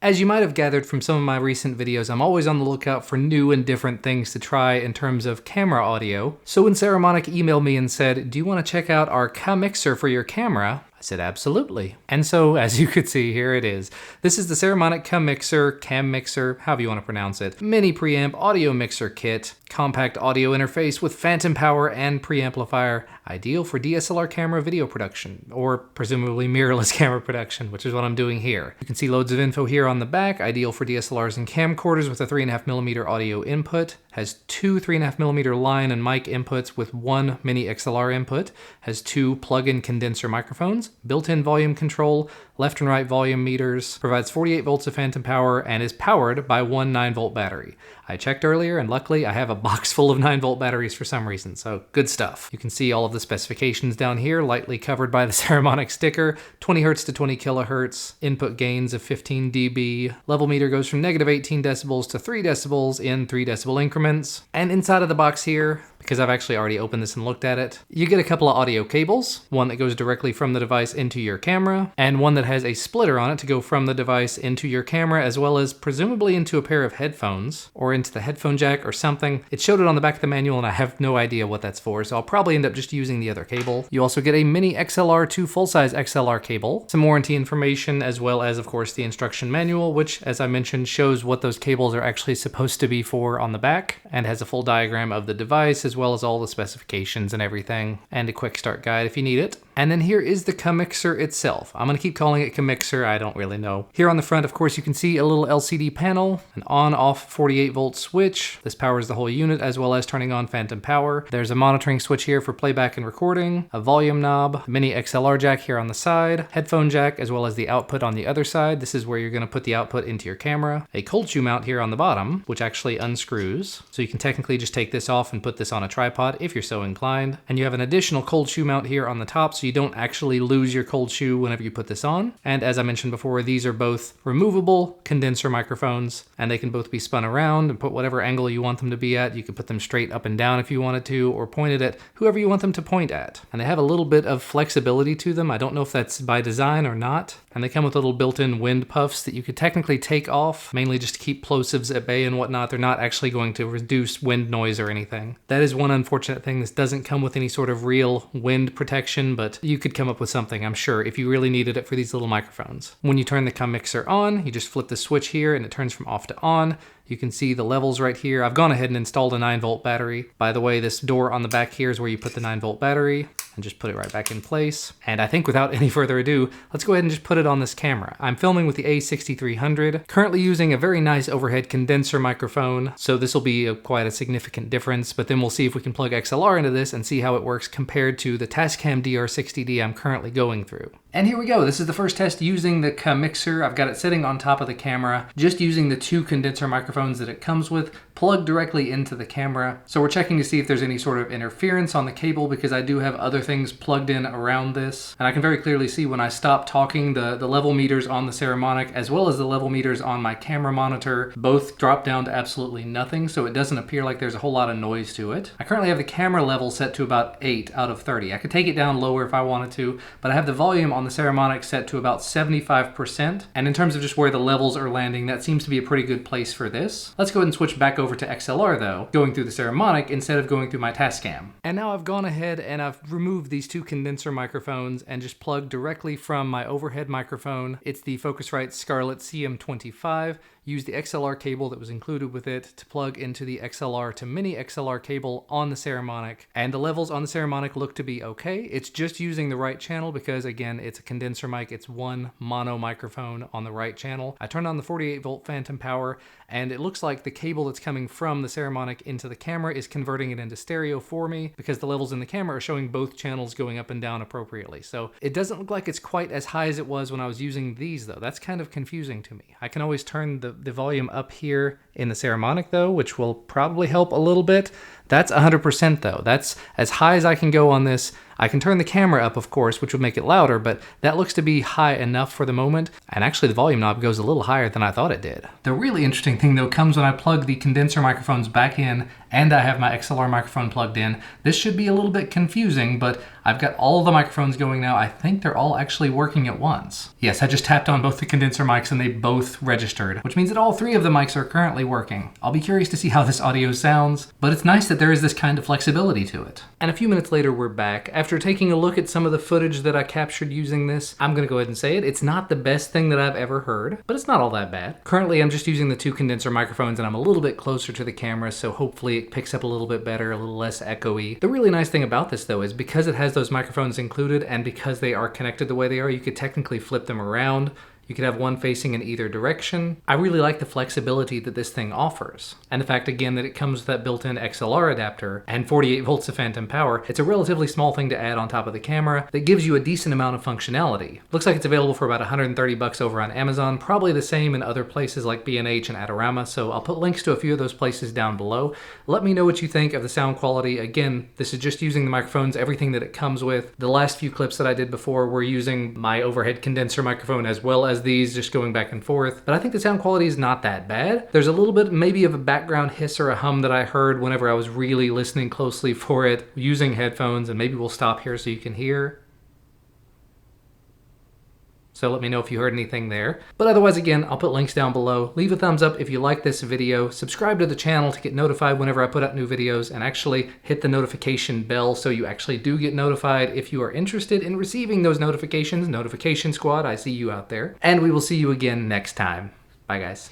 As you might have gathered from some of my recent videos, I'm always on the lookout for new and different things to try in terms of camera audio. So when Saramonic emailed me and said, "Do you want to check out our CaMixer for your camera?" I said, absolutely. And so, as you could see, here it is. This is the Saramonic CaMixer, however you want to pronounce it. Mini preamp audio mixer kit, compact audio interface with phantom power and preamplifier, ideal for DSLR camera video production, or presumably mirrorless camera production, which is what I'm doing here. You can see loads of info here on the back, ideal for DSLRs and camcorders with a 3.5mm audio input, has two 3.5mm line and mic inputs with one mini XLR input, has two plug-in condenser microphones, built-in volume control, left and right volume meters, provides 48 volts of phantom power, and is powered by one 9-volt battery. I checked earlier, and luckily I have a box full of 9-volt batteries for some reason, so good stuff. You can see all of the specifications down here, lightly covered by the Saramonic sticker, 20 Hz to 20 kHz, input gains of 15 dB, level meter goes from negative 18 decibels to 3 decibels in 3 decibel increments, and inside of the box here, because I've actually already opened this and looked at it, you get a couple of audio cables, one that goes directly from the device into your camera, and one that has a splitter on it to go from the device into your camera, as well as presumably into a pair of headphones, or into the headphone jack or something. It showed it on the back of the manual and I have no idea what that's for, so I'll probably end up just using the other cable. You also get a mini XLR to full-size XLR cable, some warranty information, as well as, of course, the instruction manual, which, as I mentioned, shows what those cables are actually supposed to be for on the back, and has a full diagram of the device, as well as all the specifications and everything, and a quick start guide if you need it. And then here is the CaMixer itself. I'm going to keep calling it CaMixer, I don't really know. Here on the front, of course, you can see a little LCD panel, an on-off 48-volt switch. This powers the whole unit, as well as turning on phantom power. There's a monitoring switch here for playback and recording, a volume knob, a mini XLR jack here on the side, headphone jack, as well as the output on the other side. This is where you're going to put the output into your camera. A cold shoe mount here on the bottom, which actually unscrews. So you can technically just take this off and put this on a tripod if you're so inclined. And you have an additional cold shoe mount here on the top, so you don't actually lose your cold shoe whenever you put this on. And as I mentioned before, these are both removable condenser microphones, and they can both be spun around and put whatever angle you want them to be at. You could put them straight up and down if you wanted to, or pointed at whoever you want them to point at. And they have a little bit of flexibility to them. I don't know if that's by design or not. And they come with little built-in wind puffs that you could technically take off, mainly just to keep plosives at bay and whatnot. They're not actually going to reduce wind noise or anything. That is one unfortunate thing. This doesn't come with any sort of real wind protection, but you could come up with something, I'm sure, if you really needed it for these little microphones. When you turn the CaMixer on, you just flip the switch here and it turns from off to on. You can see the levels right here. I've gone ahead and installed a 9-volt battery. By the way, this door on the back here is where you put the 9-volt battery, and just put it right back in place. And I think without any further ado, let's go ahead and just put it on this camera. I'm filming with the A6300, currently using a very nice overhead condenser microphone, so this will be quite a significant difference, but then we'll see if we can plug XLR into this and see how it works compared to the Tascam DR60D I'm currently going through. And here we go. This is the first test using the CaMixer. I've got it sitting on top of the camera, just using the two condenser microphones that it comes with, plugged directly into the camera. So we're checking to see if there's any sort of interference on the cable, because I do have other things plugged in around this. And I can very clearly see when I stop talking, the level meters on the Saramonic, as well as the level meters on my camera monitor, both drop down to absolutely nothing, so it doesn't appear like there's a whole lot of noise to it. I currently have the camera level set to about 8 out of 30. I could take it down lower if I wanted to, but I have the volume on the Saramonic set to about 75%. And in terms of just where the levels are landing, that seems to be a pretty good place for this. Let's go ahead and switch back over to XLR though, going through the Saramonic instead of going through my Tascam. And now I've gone ahead and I've removed these two condenser microphones and just plugged directly from my overhead microphone. It's the Focusrite Scarlett CM25. Use the XLR cable that was included with it to plug into the XLR to mini XLR cable on the Saramonic. And the levels on the Saramonic look to be okay. It's just using the right channel because, again, it's a condenser mic. It's one mono microphone on the right channel. I turned on the 48-volt phantom power, and it looks like the cable that's coming from the Saramonic into the camera is converting it into stereo for me, because the levels in the camera are showing both channels going up and down appropriately. So it doesn't look like it's quite as high as it was when I was using these, though. That's kind of confusing to me. I can always turn the volume up here in the Saramonic though, which will probably help a little bit. That's 100% though. That's as high as I can go on this. I can turn the camera up, of course, which would make it louder, but that looks to be high enough for the moment. And actually the volume knob goes a little higher than I thought it did. The really interesting thing though comes when I plug the condenser microphones back in and I have my XLR microphone plugged in. This should be a little bit confusing, but I've got all the microphones going now. I think they're all actually working at once. Yes, I just tapped on both the condenser mics and they both registered, which means that all three of the mics are currently working. I'll be curious to see how this audio sounds, but it's nice that there is this kind of flexibility to it. And a few minutes later, we're back. After taking a look at some of the footage that I captured using this, I'm gonna go ahead and say it. It's not the best thing that I've ever heard, but it's not all that bad. Currently, I'm just using the two condenser microphones and I'm a little bit closer to the camera, so hopefully it picks up a little bit better, a little less echoey. The really nice thing about this though is because it has those microphones included and because they are connected the way they are, you could technically flip them around. You could have one facing in either direction. I really like the flexibility that this thing offers. And the fact again that it comes with that built-in XLR adapter and 48 volts of phantom power. It's a relatively small thing to add on top of the camera that gives you a decent amount of functionality. Looks like it's available for about 130 bucks over on Amazon, probably the same in other places like B&H and Adorama, so I'll put links to a few of those places down below. Let me know what you think of the sound quality. Again, this is just using the microphones, everything that it comes with. The last few clips that I did before were using my overhead condenser microphone as well as these, just going back and forth, but I think the sound quality is not that bad. There's a little bit maybe of a background hiss or a hum that I heard whenever I was really listening closely for it using headphones, and maybe we'll stop here so you can hear. So let me know if you heard anything there. But otherwise, again, I'll put links down below. Leave a thumbs up if you like this video. Subscribe to the channel to get notified whenever I put out new videos, and actually hit the notification bell so you actually do get notified if you are interested in receiving those notifications. Notification Squad, I see you out there. And we will see you again next time. Bye, guys.